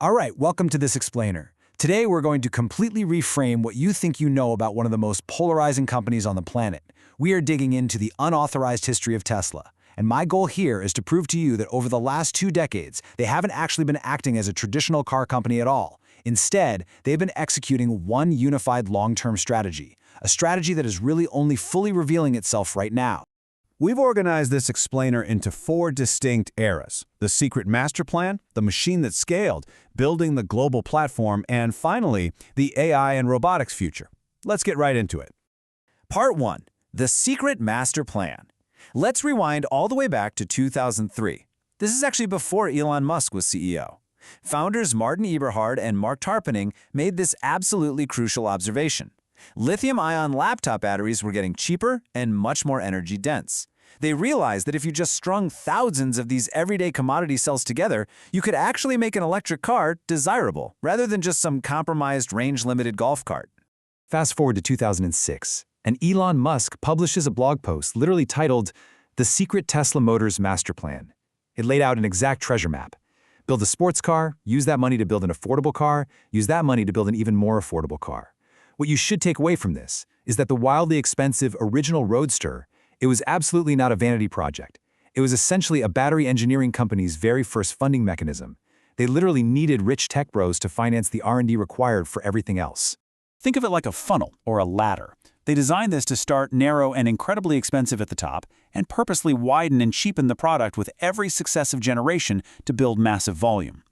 All right, welcome to this explainer. Today we're going to completely reframe what you think you know about one of the most polarizing companies on the planet. We are digging into the unauthorized history of Tesla. And my goal here is to prove to you that over the last 2 decades, they haven't actually been acting as a traditional car company at all. Instead, they've been executing one unified long-term strategy, a strategy that is really only fully revealing itself right now. We've organized this explainer into 4 distinct eras: the secret master plan, the machine that scaled, building the global platform, and finally, the AI and robotics future. Let's get right into it. Part 1. The secret master plan. Let's rewind all the way back to 2003. This is actually before Elon Musk was CEO. Founders Martin Eberhard and Mark Tarpenning made this absolutely crucial observation. Lithium-ion laptop batteries were getting cheaper and much more energy-dense. They realized that if you just strung thousands of these everyday commodity cells together, you could actually make an electric car desirable, rather than just some compromised range-limited golf cart. Fast forward to 2006, and Elon Musk publishes a blog post literally titled, "The Secret Tesla Motors Master Plan." It laid out an exact treasure map. Build a sports car, use that money to build an affordable car, use that money to build an even more affordable car. What you should take away from this is that the wildly expensive original Roadster, it was absolutely not a vanity project. It was essentially a battery engineering company's very first funding mechanism. They literally needed rich tech bros to finance the R&D required for everything else. Think of it like a funnel or a ladder. They designed this to start narrow and incredibly expensive at the top and purposely widen and cheapen the product with every successive generation to build massive volume.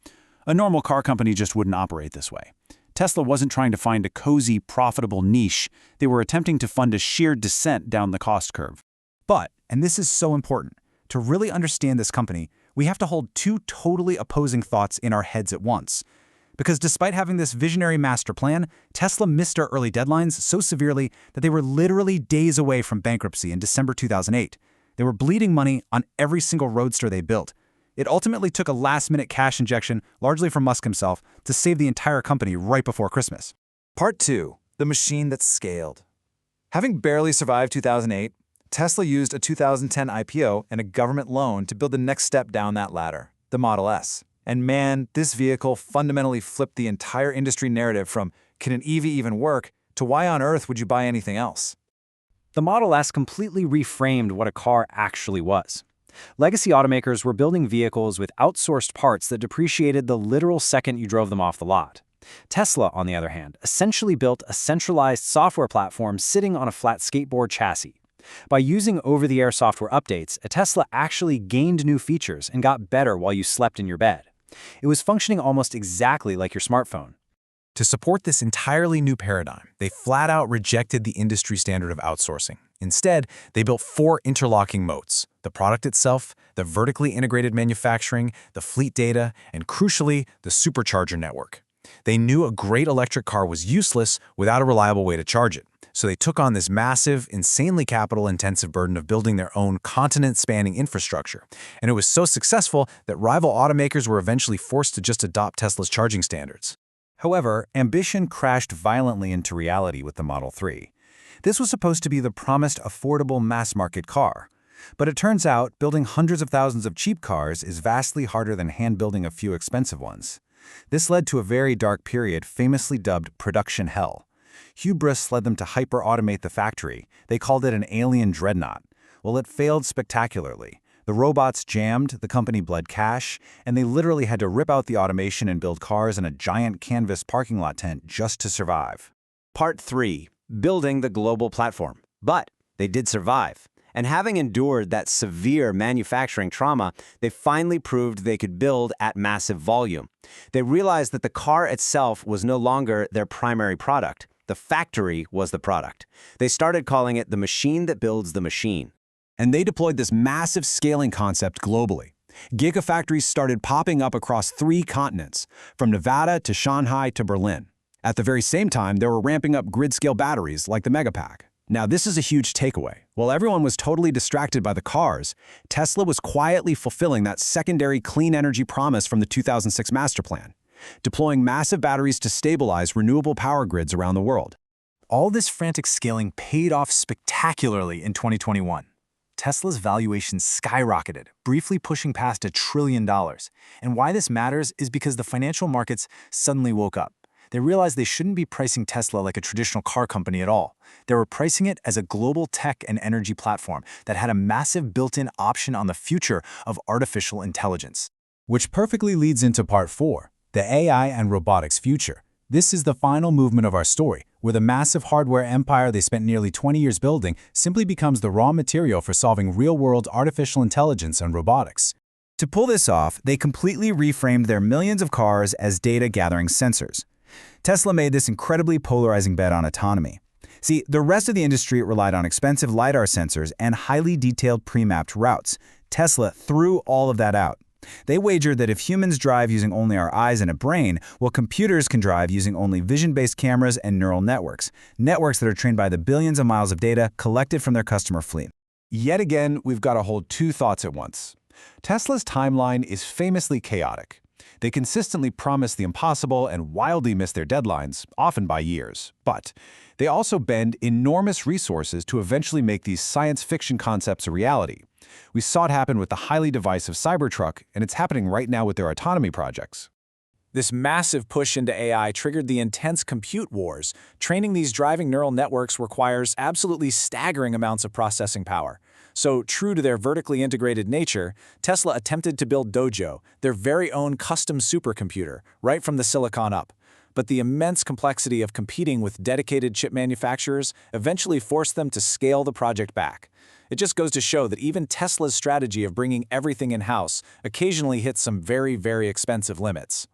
A normal car company just wouldn't operate this way. Tesla wasn't trying to find a cozy, profitable niche. They were attempting to fund a sheer descent down the cost curve. But, and this is so important, to really understand this company, we have to hold 2 totally opposing thoughts in our heads at once. Because despite having this visionary master plan, Tesla missed our early deadlines so severely that they were literally days away from bankruptcy in December 2008. They were bleeding money on every single Roadster they built. It ultimately took a last-minute cash injection, largely from Musk himself, to save the entire company right before Christmas. Part 2. The machine that scaled. Having barely survived 2008, Tesla used a 2010 IPO and a government loan to build the next step down that ladder, the Model S. And man, this vehicle fundamentally flipped the entire industry narrative from "can an EV even work?" to "why on earth would you buy anything else?" The Model S completely reframed what a car actually was. Legacy automakers were building vehicles with outsourced parts that depreciated the literal second you drove them off the lot. Tesla, on the other hand, essentially built a centralized software platform sitting on a flat skateboard chassis. By using over-the-air software updates, a Tesla actually gained new features and got better while you slept in your bed. It was functioning almost exactly like your smartphone. To support this entirely new paradigm, they flat-out rejected the industry standard of outsourcing. Instead, they built 4 interlocking moats: the product itself, the vertically integrated manufacturing, the fleet data, and crucially, the Supercharger network. They knew a great electric car was useless without a reliable way to charge it. So they took on this massive, insanely capital-intensive burden of building their own continent-spanning infrastructure. And it was so successful that rival automakers were eventually forced to just adopt Tesla's charging standards. However, ambition crashed violently into reality with the Model 3. This was supposed to be the promised affordable mass-market car. But it turns out building hundreds of thousands of cheap cars is vastly harder than hand-building a few expensive ones. This led to a very dark period famously dubbed production hell. Hubris led them to hyper-automate the factory. They called it an alien dreadnought. Well, it failed spectacularly. The robots jammed, the company bled cash, and they literally had to rip out the automation and build cars in a giant canvas parking lot tent just to survive. Part 3. Building the global platform. But they did survive. And having endured that severe manufacturing trauma, they finally proved they could build at massive volume. They realized that the car itself was no longer their primary product. The factory was the product. They started calling it the machine that builds the machine. And they deployed this massive scaling concept globally. Gigafactories started popping up across 3 continents, from Nevada to Shanghai to Berlin. At the very same time, they were ramping up grid-scale batteries like the Megapack. Now, this is a huge takeaway. While everyone was totally distracted by the cars, Tesla was quietly fulfilling that secondary clean energy promise from the 2006 master plan, deploying massive batteries to stabilize renewable power grids around the world. All this frantic scaling paid off spectacularly in 2021. Tesla's valuation skyrocketed, briefly pushing past $1 trillion. And why this matters is because the financial markets suddenly woke up. They realized they shouldn't be pricing Tesla like a traditional car company at all. They were pricing it as a global tech and energy platform that had a massive built-in option on the future of artificial intelligence. Which perfectly leads into part 4, the AI and robotics future. This is the final movement of our story, where the massive hardware empire they spent nearly 20 years building simply becomes the raw material for solving real-world artificial intelligence and robotics. To pull this off, they completely reframed their millions of cars as data-gathering sensors. Tesla made this incredibly polarizing bet on autonomy. See, the rest of the industry relied on expensive LiDAR sensors and highly detailed pre-mapped routes. Tesla threw all of that out. They wagered that if humans drive using only our eyes and a brain, well, computers can drive using only vision-based cameras and neural networks that are trained by the billions of miles of data collected from their customer fleet. Yet again, we've got to hold two thoughts at once. Tesla's timeline is famously chaotic. They consistently promise the impossible and wildly miss their deadlines, often by years. But they also bend enormous resources to eventually make these science fiction concepts a reality. We saw it happen with the highly divisive Cybertruck, and it's happening right now with their autonomy projects. This massive push into AI triggered the intense compute wars. Training these driving neural networks requires absolutely staggering amounts of processing power. So, true to their vertically integrated nature, Tesla attempted to build Dojo, their very own custom supercomputer, right from the silicon up. But the immense complexity of competing with dedicated chip manufacturers eventually forced them to scale the project back. It just goes to show that even Tesla's strategy of bringing everything in-house occasionally hits some very, very expensive limits.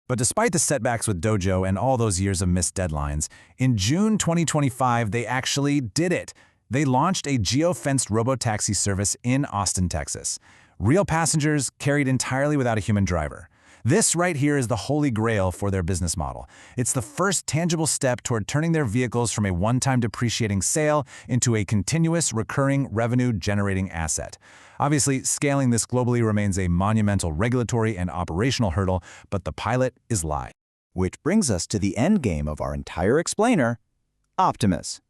But despite the setbacks with Dojo and all those years of missed deadlines, in June 2025, they actually did it. They launched a geo-fenced robotaxi service in Austin, Texas. Real passengers carried entirely without a human driver. This right here is the holy grail for their business model. It's the first tangible step toward turning their vehicles from a one-time depreciating sale into a continuous, recurring, revenue-generating asset. Obviously, scaling this globally remains a monumental regulatory and operational hurdle, but the pilot is live. Which brings us to the end game of our entire explainer, Optimus.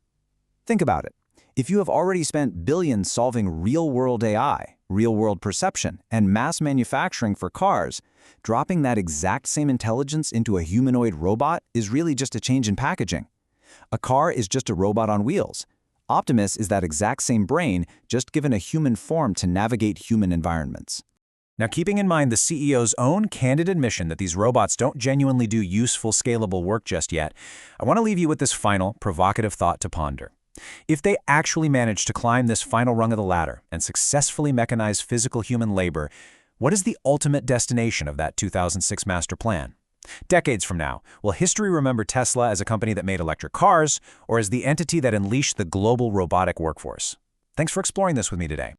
Think about it. If you have already spent billions solving real-world AI, real-world perception, and mass manufacturing for cars, dropping that exact same intelligence into a humanoid robot is really just a change in packaging. A car is just a robot on wheels. Optimus is that exact same brain, just given a human form to navigate human environments. Now, keeping in mind the CEO's own candid admission that these robots don't genuinely do useful, scalable work just yet, I want to leave you with this final, provocative thought to ponder. If they actually manage to climb this final rung of the ladder and successfully mechanize physical human labor, what is the ultimate destination of that 2006 master plan? Decades from now, will history remember Tesla as a company that made electric cars, or as the entity that unleashed the global robotic workforce? Thanks for exploring this with me today.